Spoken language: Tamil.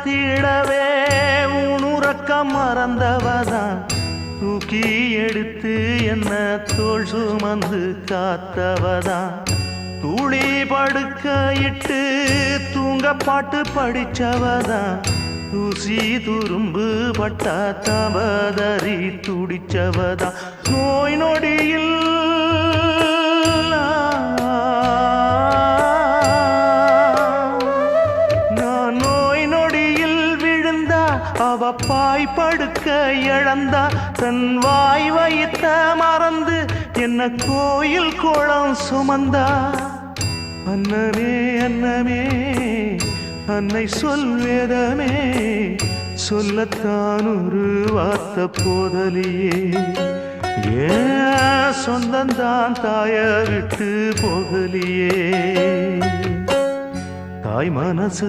வளர்த்திடவே உணுறக்கம் மறந்தவதான் தூக்கி எடுத்து என்ன தோள் சுமந்து காத்தவதான் தூளி படுக்க இட்டு தூங்க பாட்டு படிச்சவதான் தூசி துரும்பு பட்டா தவதறி துடிச்சவதான் நோய் நொடியில் நான் நோய் நொடியில் விழுந்தா அவ பாய் படுக்க இழந்தா தன் வாய் வைத்த மறந்து என்ன கோயில் கோலம் சுமந்தா அன்னமே அன்னமே அன்னை சொல்வேதமே சொல்லத்தான் ஒரு வார்த்தை போதலியே ஏன் சொந்தந்தான் தாய விட்டு போகலியே தாய் மனசு